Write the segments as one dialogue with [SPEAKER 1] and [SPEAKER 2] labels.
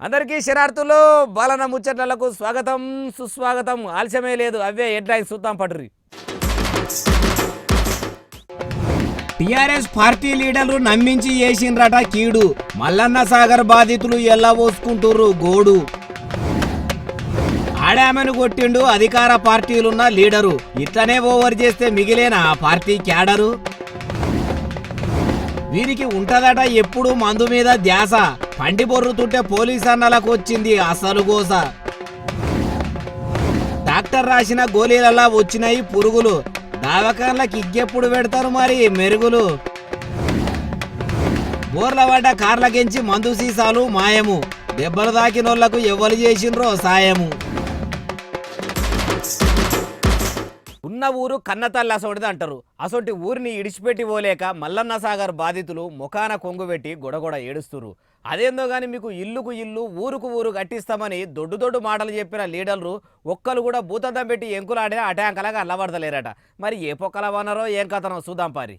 [SPEAKER 1] అందరికీ శనార్థులు బాలన ముచ్చట్లకు స్వాగతం సుస్వాగతం. ఆలస్యమే లేదు, అవే హెడ్లైన్స్ చూద్దాం పడురి. టిఆర్ఎస్ పార్టీ లీడర్లు నమ్మించి చేసిండ్రట కీడు. మల్లన్న సాగర్ బాధితులు ఎల్లా పోసుకుంటుర్రు గోడు. ఆడామని కొట్టిండు అధికార పార్టీలున్న లీడరు. ఇట్లనే ఓవర్ చేస్తే మిగిలేనా ఆ పార్టీ క్యాడరు? వీరికి ఉంటదట ఎప్పుడు మందు మీద ధ్యాస. పండి బొర్రుతుంటే పోలీస్ అన్నలకు వచ్చింది అసలు గోస. డాక్టర్ రాసిన గోళీలలా వచ్చినాయి పురుగులు. దావకాన్లకు ఇగ్గెప్పుడు పెడతారు మరి మెరుగులు. బోర్ల పడ్డ కార్లకెంచి మందు సీసాలు మాయము. దెబ్బలు దాకినోళ్లకు ఎవరు చేసిండ్రో సాయము. ఉన్న ఊరు కన్నతల్లి అసోటిది అంటారు. అసొంటి ఊరిని ఇడిచిపెట్టి పోలేక మల్లన్న సాగర్ బాధితులు ముఖాన కొంగుబెట్టి గొడగొడ ఏడుస్తురు. అదేందో గాని మీకు ఇల్లుకు ఇల్లు ఊరుకు ఊరు కట్టిస్తామని దొడ్డు మాటలు చెప్పిన లీడర్లు ఒక్కరు కూడా భూతంతం పెట్టి ఎంకులాడే అటాంకలాగా అల్లబడతలేరట. మరి ఏ పొక్కల వనరో ఏం కథనో చూద్దాం పారి.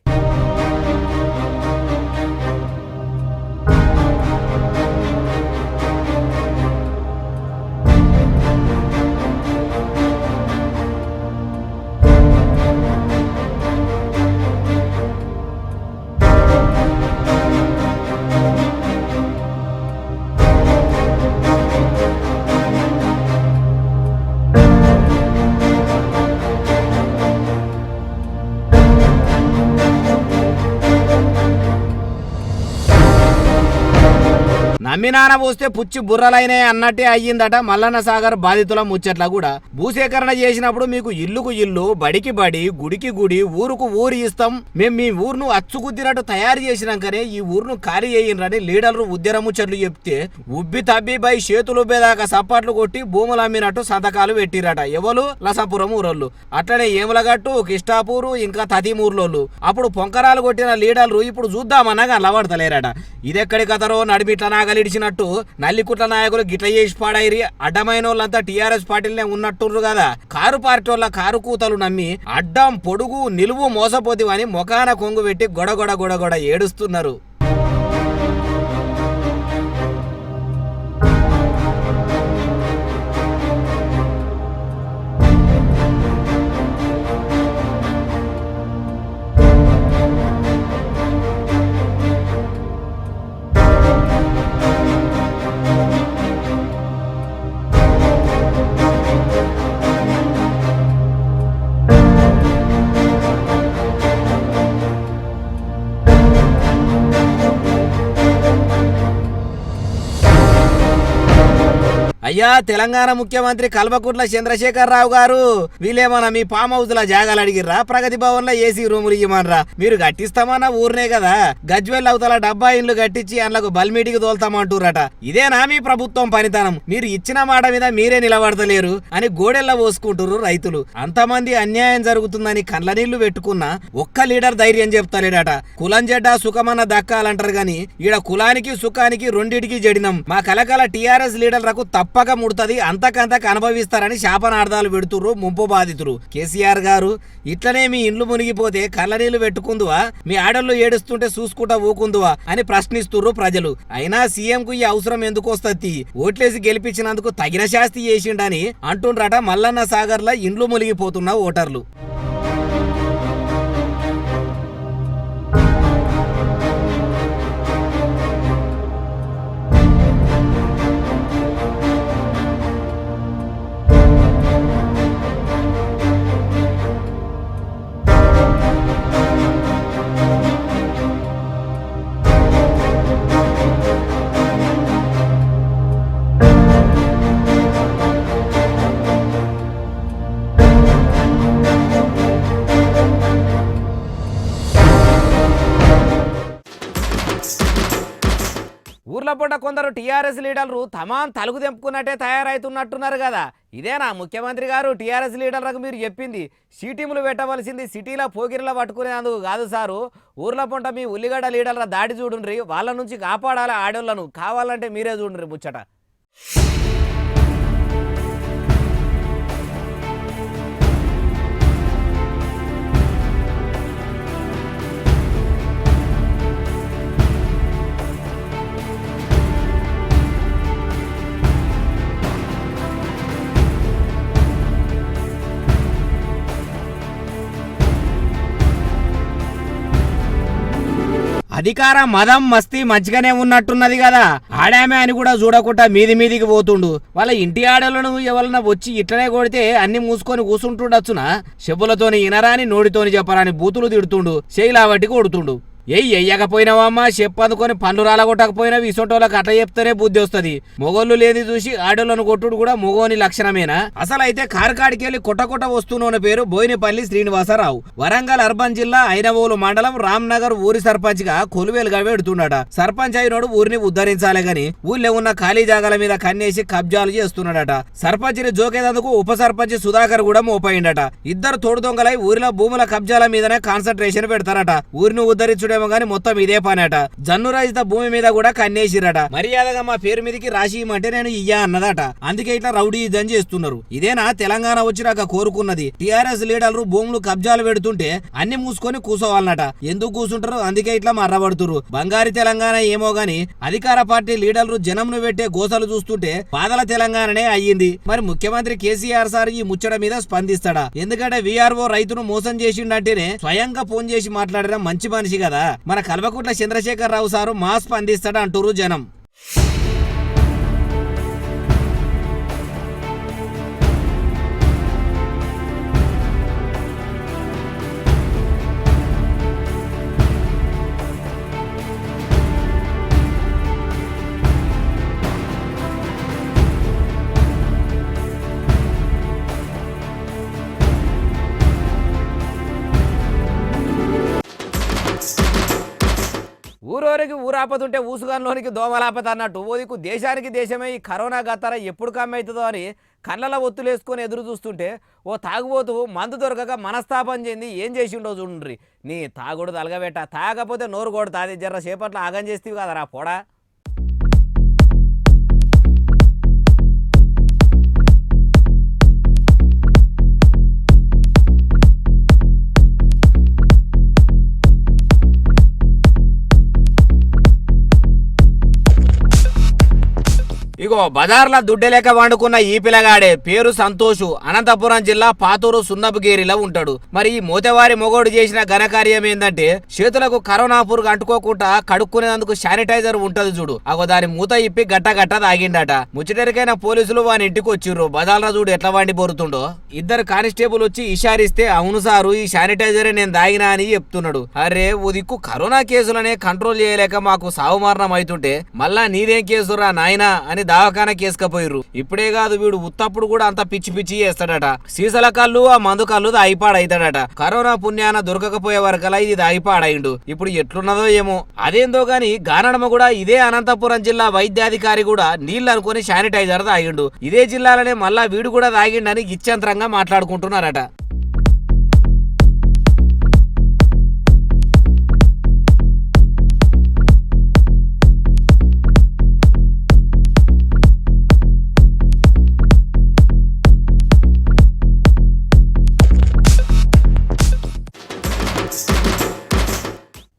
[SPEAKER 1] నమ్మినాన పోస్తే పుచ్చి బుర్రలైనాయి అన్నట్టే అయ్యిందట మల్లన్న సాగర్ బాధితుల ముచ్చట్ల కూడా. భూసేకరణ చేసినప్పుడు మీకు ఇల్లుకు ఇల్లు, బడికి బడి, గుడికి గుడి, ఊరుకు ఊరు ఇస్తాం, మేము మీ ఊరును అచ్చుకుద్దినట్టు తయారు చేసినాకనే ఈ ఊరును ఖాళీ చేయండి లీడర్లు ఉద్యర ముచ్చట్లు చెప్తే ఉబ్బి తబ్బిపై చేతులు బేదాకా సప్పట్లు కొట్టి భూములు అమ్మినట్టు సంతకాలు పెట్టిరట. ఎవరు? లసాపురం ఊరోళ్ళు. అట్లనే ఏములగట్టు, కిష్టాపూరు, ఇంకా తతిమూర్లోళ్ళు. అప్పుడు పొంకరాలు కొట్టిన లీడర్లు ఇప్పుడు చూద్దామన్నగా అల్లబడతలేరట. ఇదెక్కడి కథరో నడిమిట్ల నాగలిడిచినట్టు నల్లికుట్ల నాయకులు గిట్ల చేసి పాడైరి. అడ్డమైన వాళ్ళంతా టీఆర్ఎస్ పార్టీలనే ఉన్నట్టుండ్రు కదా. కారు పార్టీ వాళ్ళ కారు కూతలు నమ్మి అడ్డం పొడుగు నిలువు మోసపోతివని మొఖాన కొంగు పెట్టి గొడగొడ ఏడుస్తున్నారు. అయ్యా తెలంగాణ ముఖ్యమంత్రి కల్వకుంట్ల చంద్రశేఖరరావు గారు, వీళ్ళేమన్నా మీ ఫామ్ హౌస్ లా జాగాలు అడిగిర్రా? ప్రగతి భవన్ లో ఏసీ రూములు ఇవ్వమనరా? మీరు కట్టిస్తామన్న ఊరినే కదా. గజ్వేల్ అవతల 70 ఇండ్లు కట్టించి అందులోకి బల్మీటికి తోల్తామంటురట. ఇదేనా మీ ప్రభుత్వం పనితనం? మీరు ఇచ్చిన మాట మీద మీరే నిలబడతలేరు అని గోడెల్లా పోసుకుంటురు రైతులు. అంతమంది అన్యాయం జరుగుతుందని కండ్ల నీళ్లు పెట్టుకున్నా ఒక్క లీడర్ ధైర్యం చెప్తలేడట. కులం జడ్డా సుఖమన్న దక్కాలంటారు గాని ఈడ కులానికి సుఖానికి రెండిటికి జడినం. మా కలకల టీఆర్ఎస్ లీడర్లకు తప్పక ముడుతుంది, అంతకంతకు అనుభవిస్తారని శాపనార్థాలు పెడుతుర్రు ముంపు బాధితులు. కేసీఆర్ గారు, ఇట్లనే మీ ఇండ్లు మునిగిపోతే కళ్ళ నీళ్లు పెట్టుకుందువా? మీ ఆడళ్ళు ఏడుస్తుంటే చూసుకుంటా ఊకుందువా అని ప్రశ్నిస్తుర్రు ప్రజలు. అయినా సీఎం కు ఈ అవసరం ఎందుకు వస్తుంది? ఓట్లేసి గెలిపించినందుకు తగిన శాస్తి చేసిండని అంటుండ్రట మల్లన్న సాగర్ లో ఇండ్లు మునిగిపోతున్న ఓటర్లు. ఊర్ల పూట కొందరు టీఆర్ఎస్ లీడర్లు తమాన్ తలుగు తెంపుకున్నట్టే తయారైతున్నట్టున్నారు కదా. ఇదేనా ముఖ్యమంత్రి గారు టీఆర్ఎస్ లీడర్లకు మీరు చెప్పింది? సిటీములు పెట్టవలసింది సిటీలో పోగిరిలో పట్టుకునేందుకు కాదు సారు. ఊర్ల పూట మీ ఉల్లిగడ్డ లీడర్ల దాడి చూడుండ్రి, వాళ్ళ నుంచి కాపాడాలి ఆడోళ్లను. కావాలంటే మీరే చూడండి ముచ్చట. అధికార మదం మస్తీ మంచిగానే ఉన్నట్టున్నది కదా, ఆడామే అని కూడా చూడకుండా మీదికి పోతుండు. వాళ్ళ ఇంటి ఆడలను ఎవరన్నా వచ్చి ఇట్లనే కొడితే అన్ని మూసుకొని కూసుంటుండొచ్చునా? చెప్పులతోని ఇనరాని నోటితోని చెప్పరాని బూతులు తిడుతుండు, శైలావటి కొడుతుండు. ఎయ్యకపోయినావమ్మా చెప్పనుకొని పనులు రాలగొట్టకపోయినావి ఇసొంటోళ్ళకి అట్లా చెప్తేనే బుద్ధి వస్తుంది. మొగోళ్ళు లేని చూసి ఆడోళ్ళను కొట్టుడు కూడా మొగోని లక్షణమేనా? అసలు అయితే కారుకాడికెళ్ళి కొట్ట వస్తున్న పేరు బోయినపల్లి శ్రీనివాసరావు. వరంగల్ అర్బన్ జిల్లా ఐనవోలు మండలం రామ్నగర్ ఊరి సర్పంచ్ గా కొలువేలుగా పెడుతున్నాడ. సర్పంచ్ అయినోడు ఊరిని ఉద్ధరించాలే గాని ఊళ్ళో ఉన్న ఖాళీ జాగాల మీద కన్నేసి కబ్జాలు చేస్తున్నాడట. సర్పంచ్ ని జోకేదందుకు ఉప సర్పంచ్ సుధాకర్ కూడా మోపయిండట. ఇద్దరు తోడు దొంగలై ఊరిలో భూముల కబ్జాల మీదనే కాన్సన్ట్రేషన్ పెడతారట. ఊరిని ఉద్ధరించుడే గాని మొత్తం ఇదే పనట. జన్ను రహిత భూమి మీద కూడా కన్నేసిరట. మర్యాదగా మా పేరు మీదకి రాసి ఇమ్మంటే నేను ఇయ్యా అన్నదట. అందుకే ఇట్లా రౌడీ ఇదని చేస్తున్నారు. ఇదేనా తెలంగాణ వచ్చినాక కోరుకున్నది? టిఆర్ఎస్ లీడర్లు భూములు కబ్జాలు పెడుతుంటే అన్ని మూసుకొని కూసోవాలన్నట. ఎందుకు కూసుంటారు? అందుకే ఇట్లా మర్రబడుతురు. బంగారు తెలంగాణ ఏమో గాని అధికార పార్టీ లీడర్లు జనంను పెట్టే గోసలు చూస్తుంటే బాధల తెలంగాణనే అయ్యింది. మరి ముఖ్యమంత్రి కేసీఆర్ సార్ ఈ ముచ్చట మీద స్పందిస్తాడా? ఎందుకంటే వీఆర్ఓ రైతును మోసం చేసిండంటేనే స్వయంగా ఫోన్ చేసి మాట్లాడిన మంచి మనిషి కదా. మన కల్వకుంట్ల చంద్రశేఖర్ రావు సారు మా స్పందిస్తాడు అంటారు జనం. ఊరోరికి ఊరాపతుంటే ఊసుగాన్లోనికి దోమలాపత అన్నట్టు ఓదికు దేశానికి దేశమే ఈ కరోనా గత్తర ఎప్పుడు కమ్మవుతుందో అని కళ్ళలో ఒత్తులేసుకొని ఎదురు చూస్తుంటే ఓ తాగుబోతు మందు దొరకక మనస్తాపం చెంది ఏం చేసిండో చూడండి. నీ తాగుడు తలగబెట్ట, తాగకపోతే నోరు కొడతా, అది జర్ర సేపట్లో ఆగం చేస్తేవి కదరా పోడా. ఇగో బజార్ల దుడ్డెలేక వండుకున్న ఈ పిల్లగాడే పేరు సంతోషు. అనంతపురం జిల్లా పాతూరు సున్నపుగేరిలో ఉంటాడు. మరి ఈ మోతేవారి మొగోడు చేసిన ఘనకార్యం ఏందంటే చేతులకు కరోనా పురుగు అంటుకోకుండా కడుక్కునేందుకు శానిటైజర్ ఉంటది చూడు, అగో దాని మూత ఇప్పి గట్ట తాగిండట. ముచ్చటరికైన పోలీసులు వాని ఇంటికి వచ్చిర్రు. బజార్ల చూడు ఎట్లా వండి బోరుతుండో. ఇద్దరు కానిస్టేబుల్ వచ్చి ఇషారిస్తే అవును సారు ఈ శానిటైజరే నేను దాగినా అని చెప్తున్నాడు. అరే ఓ దిక్కు కరోనా కేసులనే కంట్రోల్ చేయలేక మాకు సావుమారణం అవుతుంటే మళ్ళా నీదేం కేసురా నాయనా అని దవాఖానా కేసుకపోయిర్రు. ఇప్పుడే కాదు వీడు ఉత్తప్పుడు కూడా అంత పిచ్చి చేస్తాడట. సీసల కళ్ళు ఆ మందు కళ్ళు దాయిపాడైతాడట. కరోనా పుణ్యాన దొరకకపోయే వరకలా ఇది దాయిపాడైండు. ఇప్పుడు ఎట్లున్నదో ఏమో. అదేందో గాని గానడమ కూడా ఇదే అనంతపురం జిల్లా వైద్యాధికారి కూడా నీళ్లు అనుకుని శానిటైజర్ తాగిండు. ఇదే జిల్లాలోనే మళ్ళా వీడు కూడా తాగిండని ఇచ్చంతరంగా మాట్లాడుకుంటున్నారట.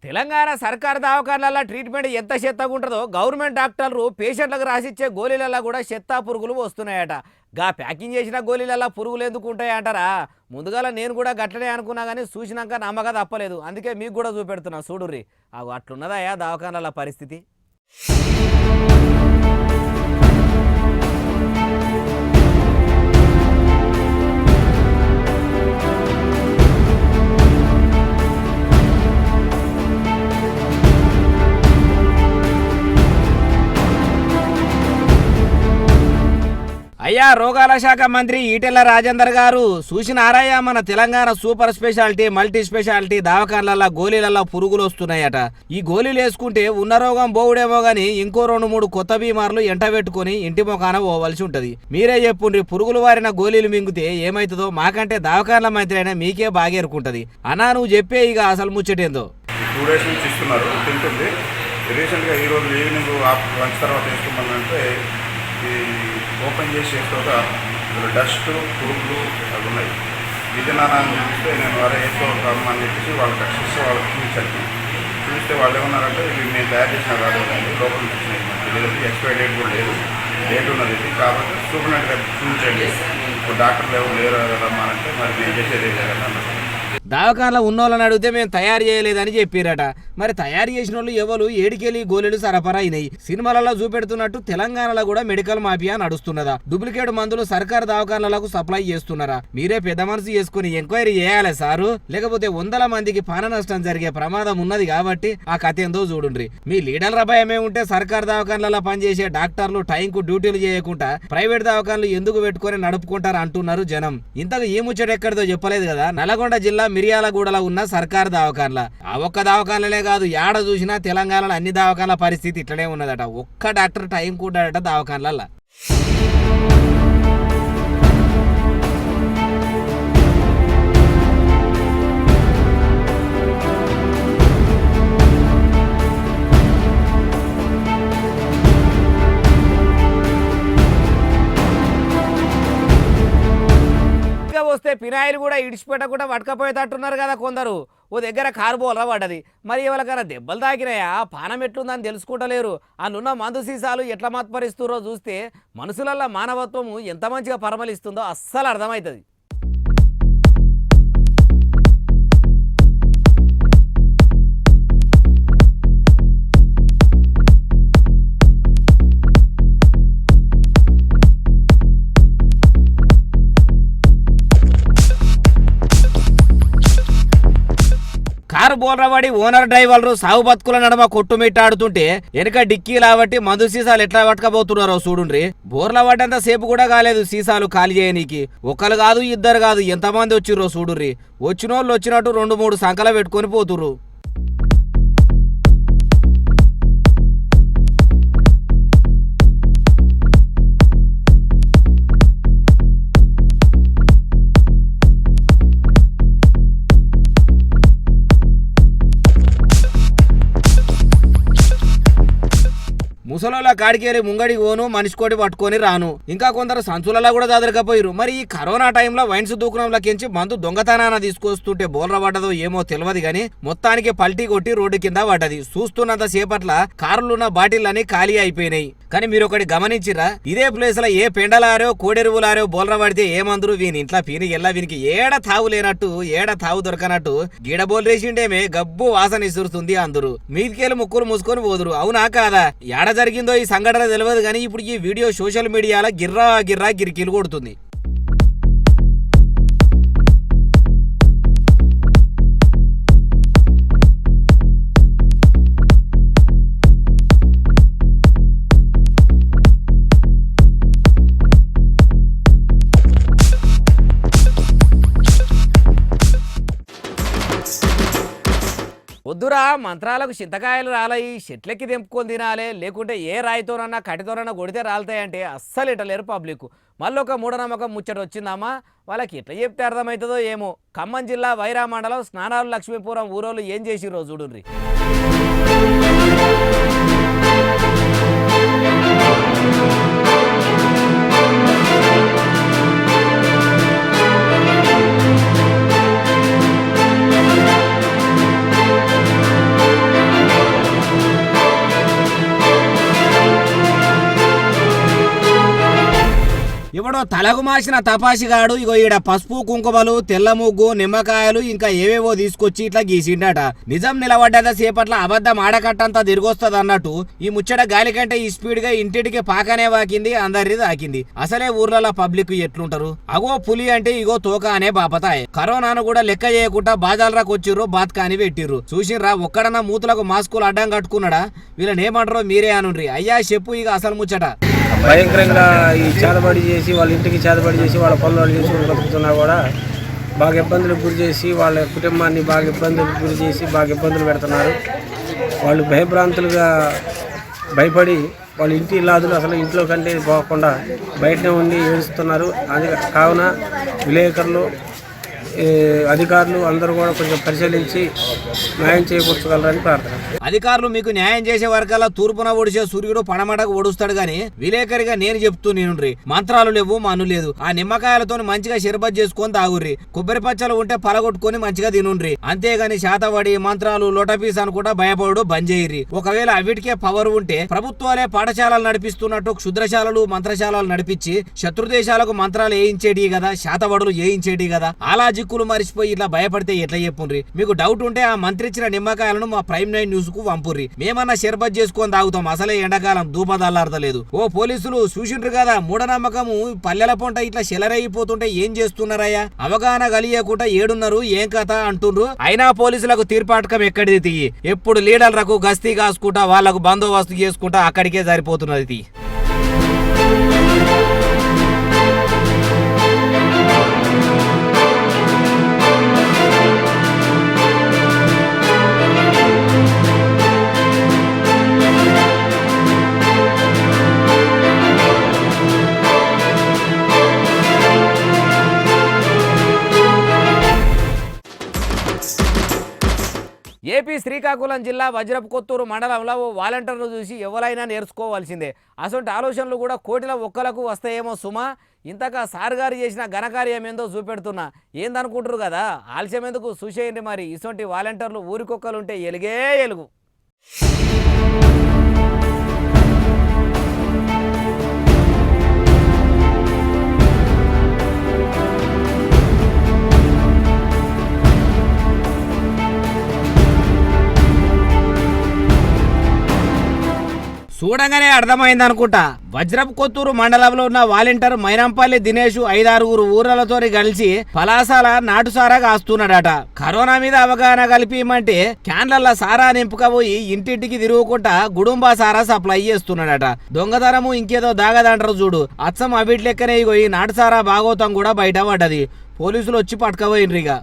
[SPEAKER 1] తెలంగాణ సర్కారు దవాఖానాల ట్రీట్మెంట్ ఎంత చెత్తగా ఉంటుందో గవర్నమెంట్ డాక్టర్లు పేషెంట్లకు రాసిచ్చే గోళీలలో కూడా చెత్త పురుగులు వస్తున్నాయట. గా ప్యాకింగ్ చేసిన గోళీలలో పురుగులు ఎందుకు ఉంటాయంటారా? ముందుగాల నేను కూడా గట్లనే అనుకున్నా కానీ చూసినాక నమ్మక తప్పలేదు. అందుకే మీకు కూడా చూపెడుతున్నా చూడుర్రి. అట్లున్నదయా దవాఖానాల పరిస్థితి. అయ్యా రోగాల శాఖ మంత్రి ఈటెల రాజేందర్ గారు చూసినారయ్యా మన Telangana super speciality multi speciality దవాఖానాల గోళీలలో పురుగులు వస్తున్నాయట. ఈ గోళీలు వేసుకుంటే ఉన్న రోగం పోవుడేమో గాని ఇంకో 2-3 కొత్త బీమార్లు ఎంటబెట్టుకుని ఇంటి మొఖాన పోవలసి ఉంటది. మీరే చెప్పుండ్రి పురుగులు వారిన గోళీలు మింగితే ఏమైతుందో. మాకంటే దవాఖానాల మంత్రి అయినా మీకే బాగేరుకుంటది. అన్నా నువ్వు చెప్పే ఇక అసలు ముచ్చటేందో.
[SPEAKER 2] 2 days నుంచి ఇస్తున్నారు తింటుంది. రీసెంట్గా ఈరోజు ఈవినింగ్ లంచ్ తర్వాత వేసుకోమనంటే ఈ ఓపెన్ చేసి వేసుకోక డస్ట్ పురుగులు అవి ఉన్నాయి. ఇది నాన్న చూపిస్తే నేను వారే వేసుకోకమ్మని చెప్పేసి వాళ్ళకి రక్షిస్తే వాళ్ళకి చూపిస్తే వాళ్ళు ఏమన్నారంటే ఇవి మేము తయారు చేసిన కాదు లోపల నుంచి ఎక్స్పైరీ డేట్ కూడా లేదు, డేట్ ఉన్నది ఇది కాబట్టి సూపర్నెంట్గా చూపించండి. ఇప్పుడు డాక్టర్లు ఎవరు లేరు కదమ్మా అంటే మరి మేము చేసేది కదా.
[SPEAKER 1] దవాఖానలో ఉన్నోళ్ళని అడిగితే మేము తయారు చేయలేదని చెప్పారట. మరి తయారు చేసిన వాళ్ళు ఎవరు ఏడికెళ్ళి గోళీలు సరఫరా అయినాయి. సినిమాలలో చూపెడుతున్నట్టు తెలంగాణలో కూడా మెడికల్ మాఫియా నడుస్తున్నదా? డూప్లికేట్ మందులు సర్కారు దవాఖానలకు సప్లై చేస్తున్నారా? మీరే పెద్ద మనసు చేసుకుని ఎంక్వైరీ చేయాలి సారు, లేకపోతే వందల మందికి ప్రాణ నష్టం జరిగే ప్రమాదం ఉన్నది కాబట్టి ఆ కథ ఏందో చూడుండ్రి. మీ లీడర్ల భయమే ఉంటే సర్కారు దవాఖానలలో పనిచేసే డాక్టర్లు టైంకు డ్యూటీలు చేయకుండా ప్రైవేట్ దవాఖానలు ఎందుకు పెట్టుకుని నడుపుకుంటారు అంటున్నారు జనం. ఇంతకు ఈ ముచ్చట ఎక్కడితో చెప్పలేదు కదా. నల్గొండ జిల్లా మిర్యాలగూడలో ఉన్న సర్కారు దవాఖానల ఆ ఒక్క దవాఖానలే కాదు, యాడ చూసినా తెలంగాణలో అన్ని దవాఖానల పరిస్థితి ఇట్లనే ఉన్నదట. ఒక్క డాక్టర్ టైం కూడాడట దవాఖానల. వస్తే పినాయిలు కూడా ఇడిచిపెట్టకుండా పట్టుకపోయేటట్టున్నారు కదా కొందరు. ఓ దగ్గర కారు బోలరా పడ్డది. మరి ఎవరికైనా దెబ్బలు తాకినాయా, పానం ఎట్లుందని తెలుసుకుంటలేరు. అందున్న మందు సీసాలు ఎట్లా మత్పరిస్తురో చూస్తే మనుషులల్లో మానవత్వము ఎంత మంచిగా పరమలిస్తుందో అస్సలు అర్థమవుతుంది. కారు బోల్రవాడి ఓనర్ డ్రైవర్లు సాగు బతుకుల నడమ కొట్టుమిట్టాడుతుంటే వెనక డిక్కీ లాబట్టి మందు సీసాలు ఎట్లా పట్టుకపోతున్నారో చూడుండ్రి. బోర్ల పడ్డంత సేపు కూడా కాలేదు సీసాలు ఖాళీ చేయనీకి. ఒకరు కాదు ఇద్దరు కాదు ఎంతమంది వచ్చిర్రో చూడుర్రి. వచ్చినోళ్ళు వచ్చినట్టు 2-3 సంకల పెట్టుకొని పోతుర్రు. ముసలోళ్ళ కాడికేరి ముంగడికి పోను, మనిషికోటి పట్టుకొని రాను. ఇంకా కొందరు సంచులలో కూడా దాదరకపోయారు. మరి ఈ కరోనా టైంలో వైన్స్ దూకునంలోకించి మందు దొంగతనాన తీసుకొస్తుంటే బోల్ర పడ్డదో ఏమో తెలియదు గాని మొత్తానికి పల్టీ కొట్టి రోడ్డు కింద పడ్డది. చూస్తున్నంత సేపట్ల కారులున్న బాటిళ్ళని ఖాళీ అయిపోయినాయి. కానీ మీరు ఒకటి గమనించిరా, ఇదే ప్లేస్ లో ఏ పెండలారో కోడెరువులారో బోల్ర పడితే ఏమందరు వీని ఇంట్లో పీని ఎల్లా వీనికి ఏడ తావు లేనట్టు, ఏడ తావు దొరకనట్టు గీడ బోల్రేసిండేమే గబ్బు వాసన ఇసురుతుంది అందరు. మీదికెళ్ళి ముక్కులు మూసుకొని పోదురు. అవునా కాదా? ఏడ జరిగిందో ఈ సంఘటన తెలియదు కానీ ఇప్పుడు ఈ వీడియో సోషల్ మీడియాలో గిర్రా గిరికిలు కొడుతుంది. వద్దురా, మంత్రాలకు చింతకాయలు రాలయి, చెట్లెక్కి తెంపుకొని తినాలి, లేకుంటే ఏ రాయితోనన్నా కటితోనన్నా కొడితే రాలుతాయంటే అస్సలు ఇటలేరు పబ్లిక్. మళ్ళొక మూఢనమ్మకం ముచ్చట వచ్చిందమ్మా. వాళ్ళకి ఎట్లా చెప్తే అర్థమవుతుందో ఏమో. ఖమ్మం జిల్లా వైరా మండలం స్నానాలు లక్ష్మీపురం ఊరోళ్ళు ఏం చేసిర్రో చూడుర్రి. ఎవడో తలకు మాసిన తపాసిగాడు ఇగో ఈడ పసుపు కుంకుమలు, తెల్ల ముగ్గు, నిమ్మకాయలు ఇంకా ఏవేవో తీసుకొచ్చి ఇట్లా గీసిండట. నిజం నిలబడ్డద సేపట్ల అబద్ధం ఆడకట్టంతా తిరిగొస్తుంది అన్నట్టు ఈ ముచ్చట గాలి కంటే ఈ స్పీడ్ గా ఇంటికి పాకనే వాకింది, అందరిది దాకింది. అసలే ఊర్లలో పబ్లిక్ ఎట్లుంటారు. అగో పులి అంటే ఇగో తోక అనే బాపతాయే. కరోనాను కూడా లెక్క చేయకుండా బాజాలరాకు వచ్చిర్రు, బాత్కాని పెట్టిర్రు. చూసిర్రా, ఒక్కడన్నా మూతులకు మాస్కులు అడ్డం కట్టుకున్నాడా? వీళ్ళని ఏమంటారో మీరే అనుండ్రి. అయ్యా చెప్పు ఇక అసలు ముచ్చట.
[SPEAKER 3] భయంకరంగా ఈ చేతబడి చేసి వాళ్ళ ఇంటికి చేతబడి చేసి వాళ్ళ పనులు చేసుకుని బతుకుతున్నా కూడా బాగా ఇబ్బందులకు గురి చేసి వాళ్ళ కుటుంబాన్ని బాగా ఇబ్బందులకు గురి చేసి బాగా ఇబ్బందులు పెడుతున్నారు. వాళ్ళు భయభ్రాంతులుగా భయపడి వాళ్ళ ఇంటి ఇల్లాదులు అసలు ఇంట్లో కంటే పోకుండా బయటనే ఉండి ఏడుస్తున్నారు. అది కావున విలేకరులు, అధికారులు అందరూ కూడా కొంచెం పరిశీలించి న్యాయం చేకూర్చగలరని ప్రార్థన.
[SPEAKER 1] అధికారులు మీకు న్యాయం చేసే వరకల్లా తూర్పున ఒడిచే సూర్యుడు పడమటకు ఒడుస్తాడు గాని విలేకరిగా నేను చెప్తూ నేనుండ్రి. మంత్రాలు లేవు, మను లేదు. ఆ నిమ్మకాయలతో మంచిగా షర్బత్ చేసుకొని తాగుర్రి. కొబ్బరి పచ్చలు ఉంటే పలగొట్టుకొని మంచిగా తినుండ్రి. అంతేగాని శాతవడి మంత్రాలు లోటపీస్ అనుకుంటా భయపడు బంద్ చేయర్రి. ఒకవేళ అవిటికే పవర్ ఉంటే ప్రభుత్వాలే పాఠశాలలు నడిపిస్తున్నట్టు క్షుద్రశాలలు, మంత్రశాలలు నడిపించి శత్రుదేశాలకు మంత్రాలు వేయించేటి కదా, శాతవడులు వేయించేటి కదా. అలా దిక్కులు మరిచిపోయి ఇట్లా భయపడితే ఎట్లా చెప్పుండ్రి? మీకు డౌట్ ఉంటే ఆ మంత్రి ఇచ్చిన నిమ్మకాయలను మా ప్రైమ్ 9 న్యూస్ కు పంపుర్రి. మేమన్నా షర్బత్ చేసుకొని తాగుతాం. అసలే ఎండాకాలం దూపదల్లాడతలేదు. ఓ పోలీసులు చూసిండ్రు కదా మూఢనమ్మకము పల్లెల పొంట ఇట్లా చెలరైపోతుంటే ఏం చేస్తున్నారయ్యా? అవగాహన కలియకుండా ఏడున్నారు ఏం కథ అంటుండ్రు. అయినా పోలీసులకు తీర్పాటకం ఎక్కడిది తీయి? ఎప్పుడు లీడర్లకు గస్తీ కాసుకుంటా వాళ్లకు బందోబస్తు చేసుకుంటా అక్కడికే సరిపోతున్నది తీ. ఏపీ శ్రీకాకుళం జిల్లా వజ్రపు కొత్తూరు మండలంలో ఓ వాలంటీర్ను చూసి ఎవరైనా నేర్చుకోవాల్సిందే. అసలు ఆలోచనలు కూడా కోటిల ఒక్కలకు వస్తాయేమో సుమా. ఇంతగా సార్ గారు చేసిన ఘనకార్యం ఏందో చూపెడుతున్నా. ఏందనుకుంటారు కదా, ఆలస్యం ఎందుకు చూసేయండి. మరి ఇటువంటి వాలంటీర్లు ఊరికొక్కలుంటే ఎలుగే ఎలుగు. చూడగానే అర్థమైంది అనుకుంటా. వజ్రపు కొత్తూరు మండలంలో ఉన్న వాలంటీర్ మైనంపల్లి దినేష్ 5-6 ఊర్లతో కలిసి పలాసాల నాటుసారా కాస్తున్నాడట. కరోనా మీద అవగాహన కలిపిమంటే క్యాన్లల్ల సారా నింపుకపోయి ఇంటింటికి తిరుగుకుంటా గుడుంబా సారా సప్లై చేస్తున్నాడట. దొంగతనము ఇంకేదో దాగదంటారు చూడు, అచ్చం అవిటి లెక్కనే ఈ నాటుసారా భాగోతం కూడా బయట పడ్డది. పోలీసులు వచ్చి పట్టుకపోయినరిగా.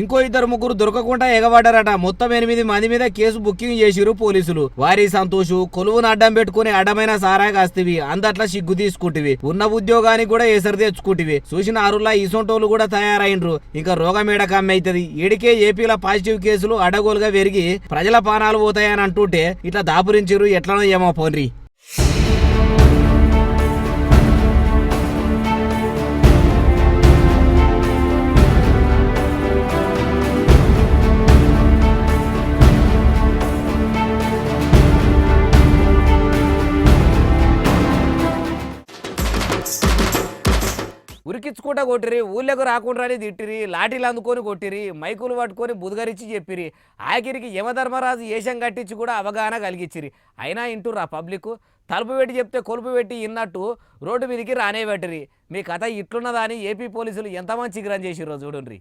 [SPEAKER 1] ఇంకో 2-3 దొరకకుండా ఎగబడ్డారట. మొత్తం 8 మంది మీద కేసు బుకింగ్ చేసిరు పోలీసులు. వారి సంతోషు కొలువును అడ్డం పెట్టుకుని అడ్డమైన సారా కాస్తివి, అందట్లా సిగ్గు తీసుకుంటివి, ఉన్న ఉద్యోగానికి కూడా ఎసరు తెచ్చుకుంటివి. చూసిన అరుల్లా ఇసొంటోళ్ళు కూడా తయారైనరు. ఇంకా రోగమేడ కమ్మైతది. ఏడికే ఏపీలో పాజిటివ్ కేసులు అడగోలుగా పెరిగి ప్రజల పానాలు పోతాయని అంటుంటే ఇట్లా దాపురించిరు. ఎట్లనో ఏమో పోన్రి. ఉరికించుకుంటా కొట్టిరి, ఊళ్ళకు రాకుండా తిట్టిరి, లాఠీలు అందుకొని కొట్టిరి, మైకులు పట్టుకొని బుధగరించి చెప్పిరి. ఆఖరికి యమధర్మరాజు ఏషం కట్టించి కూడా అవగాహన కలిగించిరి. అయినా ఇంటురా పబ్లిక్. తలుపు పెట్టి చెప్తే కొలుపు పెట్టి ఇన్నట్టు రోడ్డు మీదకి రానే పెట్టిరి. మీ కథ ఇట్లున్నదా అని ఏపీ పోలీసులు ఎంత మంచి గ్రహం చేసిర్రో చూడండి.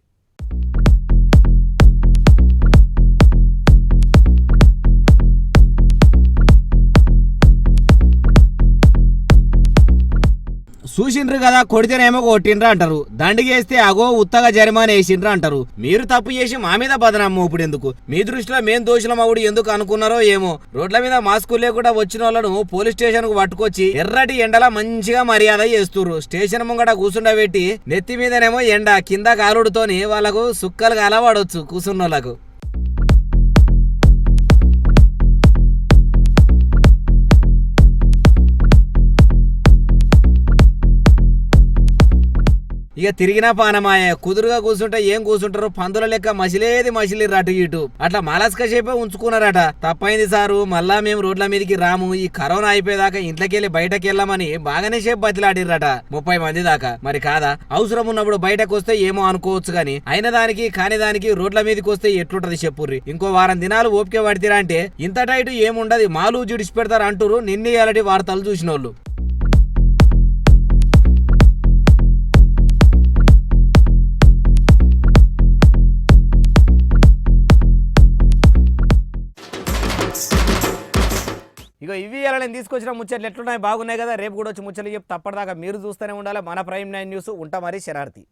[SPEAKER 1] చూసిండ్రు కదా, కొడితేనేమో కొట్టిండ్రు అంటారు, దండిగేస్తే అగో ఉత్తగా జరిమానా వేసిండ్రు అంటారు. మీరు తప్పు చేసి మా మీద బదనమ్మ ఇప్పుడు ఎందుకు? మీ దృష్టిలో మేం దోషులమవుడు ఎందుకు అనుకున్నారో ఏమో. రోడ్ల మీద మాస్కు లేకుండా వచ్చిన వాళ్ళను పోలీస్ స్టేషన్ కు పట్టుకొచ్చి ఎర్రటి ఎండలా మంచిగా మర్యాద చేస్తుర్రు. స్టేషన్ ముంగట కూసుండబెట్టి నెత్తి మీదనేమో ఎండ, కింద కాలుడుతోని వాళ్ళకు సుక్కలు కలవాడొచ్చు కూసున్నోళ్లకు. ఇక తిరిగినా పానమాయ, కుదురుగా కూర్చుంటే ఏం కూర్చుంటారు, పందుల లెక్క మసిలిరు అటు ఇటు. అట్లా మాలస్క షేపే ఉంచుకున్నారట. తప్పైంది సారు, మళ్ళా మేము రోడ్ల మీదకి రాము, ఈ కరోనా అయిపోయేదాకా ఇంట్లోకెళ్ళి బయటకు వెళ్ళమని బాగానే షేప్ బతిలాడిర్రట 30 మంది దాకా. మరి కాదా, అవసరం ఉన్నప్పుడు బయటకు వస్తే ఏమో అనుకోవచ్చు గాని అయిన దానికి కాని దానికి రోడ్ల మీదకి వస్తే ఎట్లుంటది చెప్పుర్రి. ఇంకో వారం దినాలు ఓపిక పడితేరా అంటే ఇంత టైటు ఏముండదు, మాలు జిడిచి పెడతారు అంటారు నిన్న అలాంటి వార్తలు చూసినోళ్ళు. ఇగో ఇవి ఇలా నేను తీసుకొచ్చిన ముచ్చట్లు ఎట్లున్నాయి, బాగున్నాయి కదా. రేపు కూడా వచ్చి ముచ్చట్లు చెప్పి తప్పటిదాకా మీరు చూస్తూనే ఉండాలి మన ప్రైమ్ 9 న్యూస్. ఉంటా మరి శరార్థి.